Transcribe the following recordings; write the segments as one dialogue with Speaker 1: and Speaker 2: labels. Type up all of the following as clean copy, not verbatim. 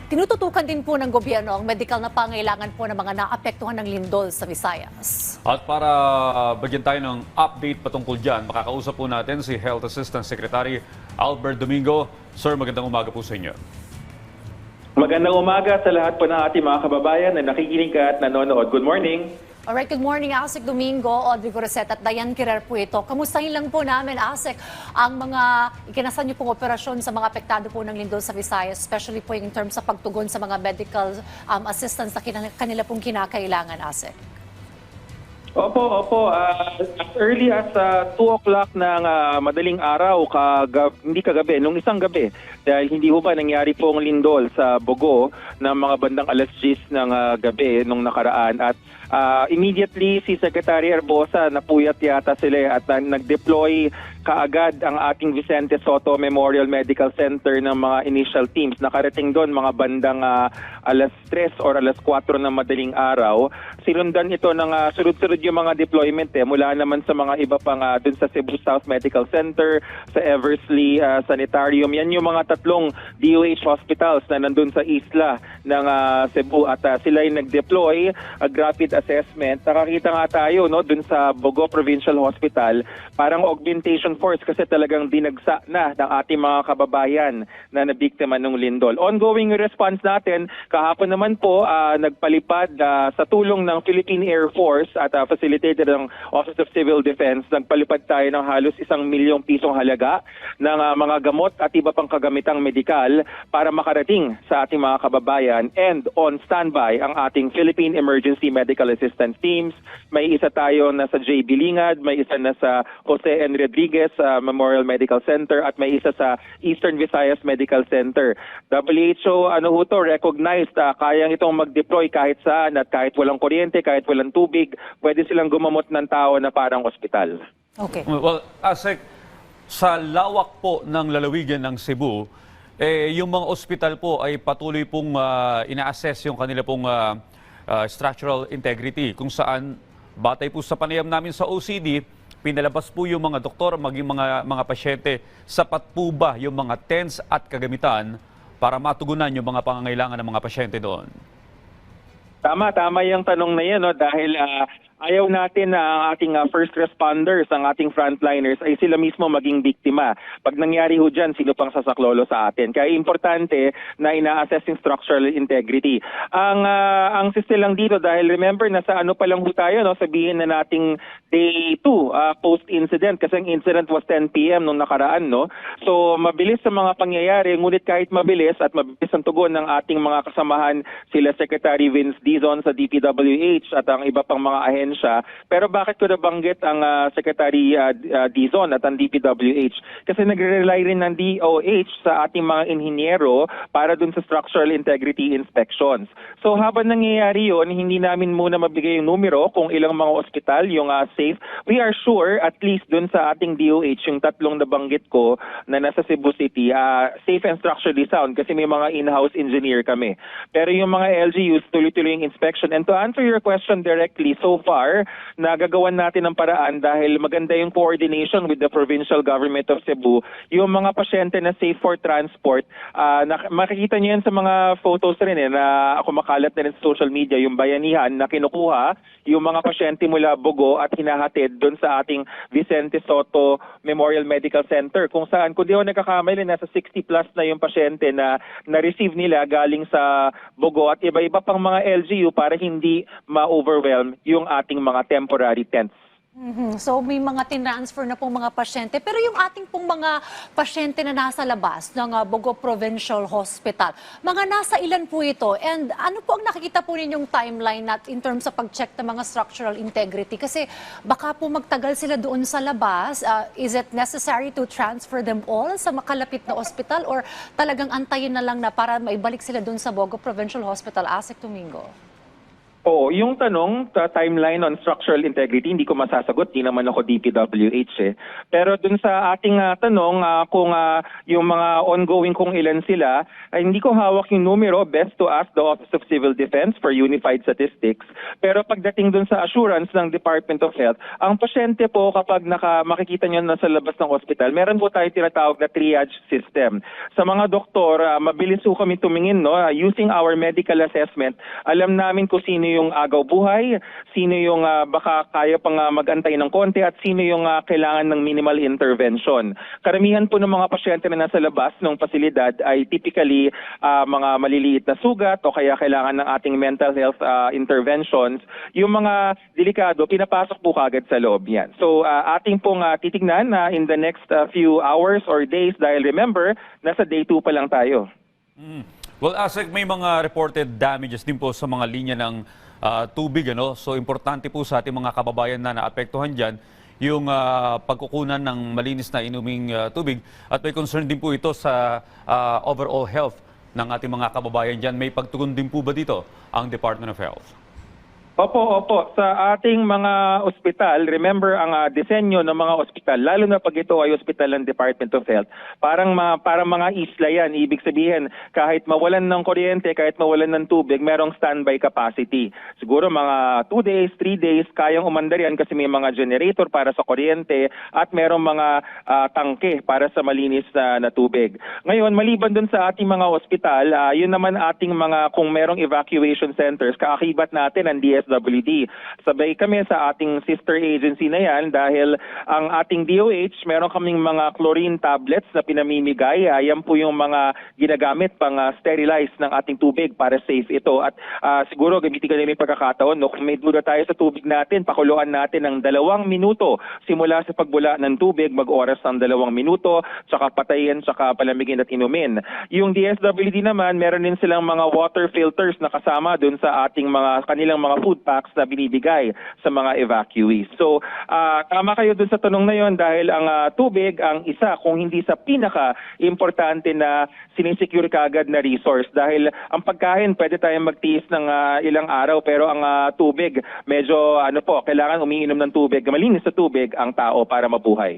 Speaker 1: Tinututukan din po ng gobyerno ang medical na pangailangan po ng mga naapektuhan ng lindol sa Visayas.
Speaker 2: At para bigyan tayo ng update patungkol dyan, makakausap po natin si Health Assistant Secretary Albert Domingo. Sir, magandang umaga po sa inyo.
Speaker 3: Magandang umaga sa lahat po ng ating mga kababayan na nakikinig at nanonood. Good morning.
Speaker 1: Alright, good morning, Asek Domingo, Audrey Goreset at Diane Kirer po ito. Kamustahin lang po namin, Asek, ang mga ikinasan niyo pong operasyon sa mga apektado po ng lindol sa Visayas, especially po in terms sa pagtugon sa mga medical assistance na kanila pong kinakailangan, Asek.
Speaker 3: Opo. As early as 2 o'clock ng madaling araw, hindi kagabi, nung isang gabi, dahil hindi ho ba nangyari pong lindol sa Bogo ng mga bandang alas 10 ng gabi nung nakaraan. At immediately si Secretary Herbosa napuyat yata sila at nag-deploy kaagad ang ating Vicente Soto Memorial Medical Center ng mga initial teams. Nakarating doon mga bandang alas 3 or alas 4 ng madaling araw. Sinundan ito ng sunod-sunod yung mga deployment mula naman sa mga iba pang dun sa Cebu South Medical Center, sa Eversley Sanitarium. Yan yung mga tatlong DOH hospitals na nandun sa isla ng Cebu at sila ay nag-deploy rapid assessment. Nakakita nga tayo dun sa Bogo Provincial Hospital, parang augmentation force kasi talagang dinagsa na ng ating mga kababayan na nabiktima ng lindol. Ongoing response natin, kahapon naman po nagpalipad sa tulong ng Philippine Air Force at facilitated ng Office of Civil Defense, nagpalipad tayo ng halos 1 milyong pisong halaga ng mga gamot at iba pang kagamitang medikal para makarating sa ating mga kababayan. And on standby ang ating Philippine Emergency Medical Assistance Teams. May isa tayo na sa J. Bilingad, may isa na sa Jose N. Rodriguez Memorial Medical Center at may isa sa Eastern Visayas Medical Center. WHO recognized kayang itong mag-deploy kahit saan at kahit walang kuryente, kahit walang tubig, pwede silang gumamot ng tao na parang ospital.
Speaker 1: Okay.
Speaker 2: Well, Asek, sa lawak po ng lalawigan ng Cebu, yung mga ospital po ay patuloy pong ina-assess yung kanila pong structural integrity, kung saan batay po sa panayam namin sa OCD, pinalabas po yung mga doktor, maging mga pasyente, sapat po ba yung mga tents at kagamitan para matugunan yung mga pangangailangan ng mga pasyente doon?
Speaker 3: Tama yung tanong na yan dahil ayaw natin na ang ating first responders, ang ating frontliners ay sila mismo maging biktima. Pag nangyari ho dyan, sino pang sasaklolo sa atin? Kaya importante na ina-assess yung structural integrity. Ang system lang dito dahil remember na sa pa lang ho tayo, sabihin na nating day 2 post-incident kasi ang incident was 10 p.m. nung nakaraan. So mabilis sa mga pangyayari, ngunit kahit mabilis at mabilis ang tugon ng ating mga kasamahan, sila Secretary Vince Dizon sa DPWH at ang iba pang mga ahensya. Pero bakit ko nabanggit ang Secretary Dizon at ang DPWH? Kasi nagre-rely rin ng DOH sa ating mga inhinyero para dun sa structural integrity inspections. So habang nangyayari yun, hindi namin muna mabigay yung numero kung ilang mga ospital yung safe. We are sure at least dun sa ating DOH, yung tatlong nabanggit ko na nasa Cebu City, safe and structurally sound kasi may mga in-house engineer kami. Pero yung mga LGUs, tuloy-tuloy yung inspection. And to answer your question directly, so far, nagagawan natin ng paraan dahil maganda yung coordination with the provincial government of Cebu. Yung mga pasyente na safe for transport, makikita niyo yan sa mga photos rin na kumakalat na rin sa social media, yung bayanihan na kinukuha yung mga pasyente mula Bogo at hinahatid doon sa ating Vicente Soto Memorial Medical Center kung saan, kung di ako nagkakamali, nasa 60 plus na yung pasyente na na-receive nila galing sa Bogo at iba-iba pang mga LGU para hindi ma-overwhelm yung ating mga temporary tents.
Speaker 1: So may mga tinransfer na pong mga pasyente. Pero yung ating pong mga pasyente na nasa labas ng Bogo Provincial Hospital, mga nasa ilan po ito? And ano po ang nakikita po ninyong timeline in terms sa pag-check ng mga structural integrity? Kasi baka po magtagal sila doon sa labas. Is it necessary to transfer them all sa makalapit na hospital? Or talagang antayin na lang na para maibalik sila doon sa Bogo Provincial Hospital? Asek Domingo.
Speaker 3: Oo, yung tanong, timeline on structural integrity, hindi ko masasagot, di naman ako DPWH eh. Pero dun sa ating tanong kung yung mga ongoing kung ilan sila, ay hindi ko hawak yung numero, best to ask the Office of Civil Defense for Unified Statistics. Pero pagdating dun sa assurance ng Department of Health, ang pasyente po kapag makikita nyo na sa labas ng ospital, meron po tayo tinatawag na triage system. Sa mga doktor, mabilis po kami tumingin, no? Using our medical assessment, alam namin kung sino yung agaw buhay, sino yung baka kaya pang mag-antay ng konti at sino yung kailangan ng minimal intervention. Karamihan po ng mga pasyente na nasa labas ng pasilidad ay typically mga maliliit na sugat o kaya kailangan ng ating mental health interventions. Yung mga delikado, pinapasok po kagad sa loob yan. So ating pong titignan in the next few hours or days dahil remember, nasa day 2 pa lang tayo.
Speaker 2: Well, Asek, may mga reported damages din po sa mga linya ng tubig. Ano? So, importante po sa ating mga kababayan na naapektuhan dyan yung pagkukunan ng malinis na inuming tubig. At may concern din po ito sa overall health ng ating mga kababayan dyan. May pagtugon din po ba dito ang Department of Health?
Speaker 3: Opo. Sa ating mga ospital, remember ang disenyo ng mga ospital, lalo na pag ito ay ospital ng Department of Health, parang mga isla yan. Ibig sabihin, kahit mawalan ng kuryente, kahit mawalan ng tubig, merong standby capacity. Siguro mga 2 days, 3 days, kayang umandar yan kasi may mga generator para sa kuryente at merong mga tangke para sa malinis na tubig. Ngayon, maliban dun sa ating mga ospital, yun naman ating mga, kung merong evacuation centers, kaakibat natin ang DSWD. Sabay kami sa ating sister agency na yan dahil ang ating DOH, meron kaming mga chlorine tablets na pinamimigay. Yan po yung mga ginagamit pang sterilize ng ating tubig para safe ito. At siguro gamitin ko na yung pagkakataon, no, kung may duda tayo sa tubig natin, pakuluan natin ng 2 minuto simula sa pagbula ng tubig, mag-oras ng 2 minuto, tsaka patayin, tsaka palamigin at inumin. Yung DSWD naman, meron din silang mga water filters na kasama dun sa ating kanilang mga food packs na binibigay sa mga evacuees. So, tama kayo dun sa tanong na yon dahil ang tubig ang isa kung hindi sa pinaka-importante na sinisecure kagad na resource dahil ang pagkain pwede tayong magtiis ng ilang araw pero ang tubig medyo kailangan umiinom ng tubig, malinis na tubig ang tao para mabuhay.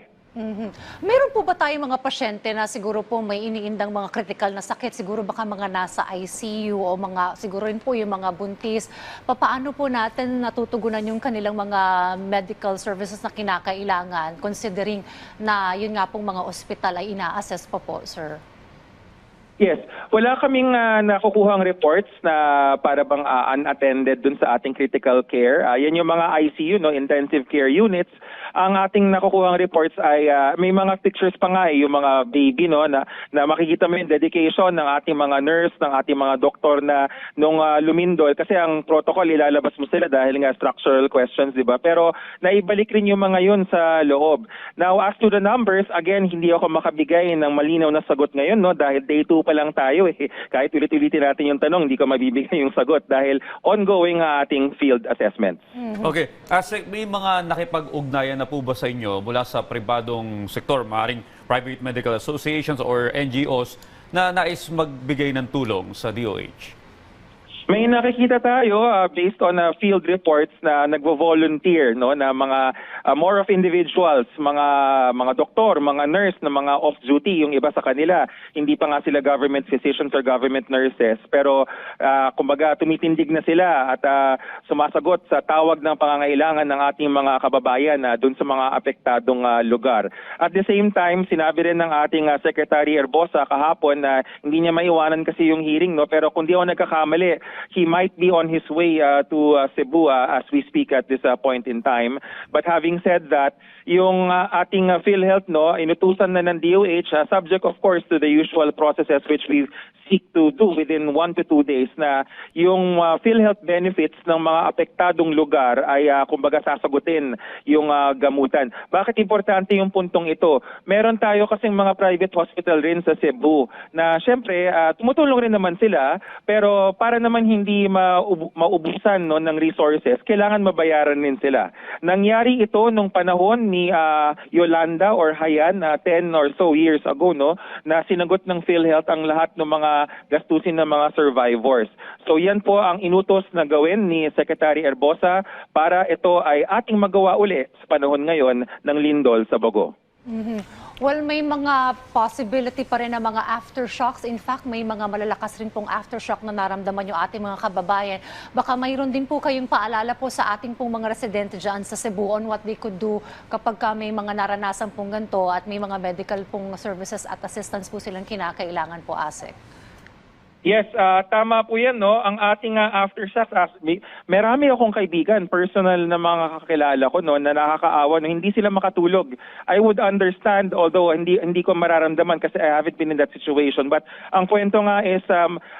Speaker 1: Meron po ba tayong mga pasyente na siguro po may iniindang mga critical na sakit? Siguro baka mga nasa ICU o siguro rin po yung mga buntis. Paano po natin natutugunan yung kanilang mga medical services na kinakailangan considering na yun nga pong mga ospital ay ina-assess pa po, sir?
Speaker 3: Yes, wala kaming nakukuhang reports na para bang unattended dun sa ating critical care. Yan yung mga ICU, no, intensive care units. Ang ating nakukuhang reports ay may mga pictures pa nga yung mga baby, no, na makikita mo yung dedication ng ating mga nurse, ng ating mga doktor na nung lumindol kasi ang protocol ilalabas mo sila dahil nga structural questions, di ba? Pero naibalik rin yung mga yun sa loob. Now, as to the numbers, again, hindi ako makabigay ng malinaw na sagot ngayon, no, dahil day 2 pa lang tayo eh. Kahit ulit-ulitin natin yung tanong, hindi ko mabibigay yung sagot dahil ongoing ating field assessments.
Speaker 2: Okay. Asek, may mga nakipag-ugnayan na po ba sa inyo mula sa pribadong sektor, maaaring private medical associations or NGOs na nais magbigay ng tulong sa DOH?
Speaker 3: May nakikita tayo based on field reports na nagvo-volunteer, no, na mga more of individuals, mga doktor, mga nurse na mga off duty yung iba sa kanila. Hindi pa nga sila government physicians or government nurses, pero kumbaga tumitindig na sila at sumasagot sa tawag ng pangangailangan ng ating mga kababayan doon sa mga apektadong lugar. At the same time, sinabi rin ng ating Secretary Herbosa kahapon na hindi niya maiwanan kasi yung hearing, no, pero kung di ako nagkakamali, he might be on his way to Cebu as we speak at this point in time. But having said that, yung ating PhilHealth, no, inutusan na ng DOH, subject of course to the usual processes which we seek to do within 1 to 2 days, na yung PhilHealth benefits ng mga apektadong lugar ay kumbaga sasagutin yung gamutan. Bakit importante yung puntong ito? Meron tayo kasing mga private hospital rin sa Cebu na syempre tumutulong rin naman sila, pero para naman hindi maubusan, no, ng resources, kailangan mabayaran din sila. Nangyari ito ito nung panahon ni Yolanda or Hayan 10 or so years ago, no, na sinagot ng PhilHealth ang lahat ng mga gastusin ng mga survivors. So yan po ang inutos na gawin ni Secretary Herbosa para ito ay ating magawa uli sa panahon ngayon ng lindol sa Bago.
Speaker 1: Well, may mga possibility pa rin na mga aftershocks. In fact, may mga malalakas rin pong aftershock na naramdaman yung ating mga kababayan. Baka mayroon din po kayong paalala po sa ating pong mga residente dyan sa Cebu on what they could do kapag may mga naranasan pong ganito at may mga medical pong services at assistance po silang kinakailangan po, ASEC.
Speaker 3: Yes, tama po yan, no? Ang ating aftershocks, marami akong kaibigan, personal na mga kakilala ko, no, na nakakaawa, no, hindi sila makatulog. I would understand, although hindi ko mararamdaman kasi I haven't been in that situation. But ang kwento nga is,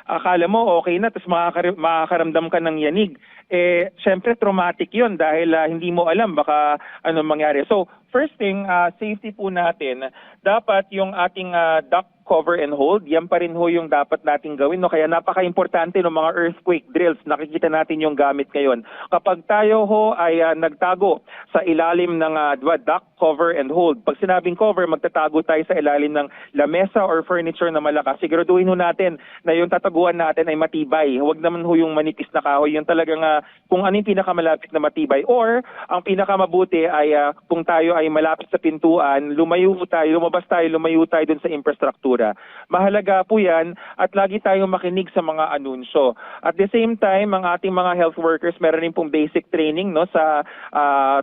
Speaker 3: akala mo okay na, tapos makakaramdam ka ng yanig. Eh, syempre traumatic yun dahil hindi mo alam baka ano mangyari. So, first thing, safety po natin, dapat yung ating duct cover and hold, yan pa rin ho yung dapat nating gawin. No? Kaya napaka-importante ng mga earthquake drills. Nakikita natin yung gamit ngayon. Kapag tayo ho ay nagtago sa ilalim ng duct cover and hold, pag sinabing cover, magtatago tayo sa ilalim ng lamesa or furniture na malakas. Siguraduhin ho natin na yung tataguan natin ay matibay. Huwag naman ho yung manipis na kahoy. Yung talagang kung ano yung pinakamalapit na matibay. Or ang pinakamabuti ay kung tayo ay malapit sa pintuan, lumabas tayo, lumayo tayo dun sa infrastructure. Mahalaga po yan at lagi tayong makinig sa mga anunsyo. At the same time, ang ating mga health workers meron rin pong basic training, no, sa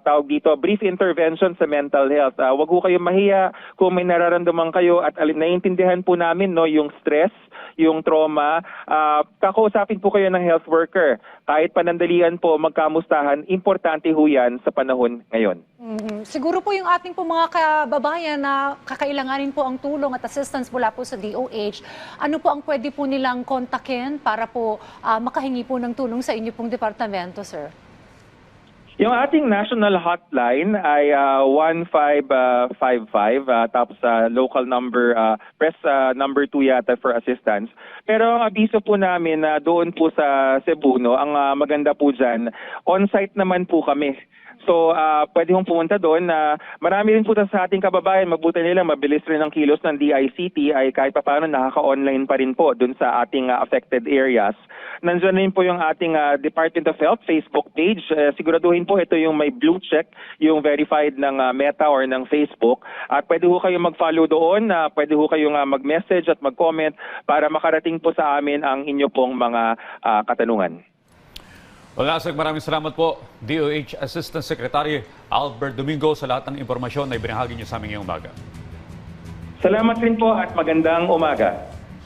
Speaker 3: tawag dito, brief intervention sa mental health. Wag ho kayong mahiya kung may nararamdaman kayo at naiintindihan po namin, no, yung stress, yung trauma. Kakausapin po kayo ng health worker. Kahit panandalian po, magkamustahan, importante ho yan sa panahon ngayon.
Speaker 1: Siguro po yung ating po mga kababayan na kakailanganin po ang tulong at assistance mula po sa DOH, ano po ang pwede po nilang kontakin para po makahingi po ng tulong sa inyo pong departamento, sir?
Speaker 3: Yung ating national hotline ay 1555, tapos local number, press number 2 yata for assistance. Pero ang abiso po namin na doon po sa Cebu, no, ang maganda po dyan, on-site naman po kami. So, pwede hong pumunta doon. Marami rin po sa ating kababayan, mabuti nila, mabilis rin ang kilos ng DICT ay kahit pa paano nakaka-online pa rin po doon sa ating affected areas. Nandiyan rin po yung ating Department of Health Facebook page. Siguraduhin po ito yung may blue check, yung verified ng Meta or ng Facebook. At pwede ho kayong mag-follow doon, pwede ho kayong mag-message at mag-comment para makarating po sa amin ang inyo pong mga katanungan.
Speaker 2: Well, ASEC, maraming salamat po, DOH Assistant Secretary Albert Domingo, sa lahat ng impormasyon na ibinahagi niyo sa aming ngayong umaga.
Speaker 3: Salamat rin po at magandang umaga.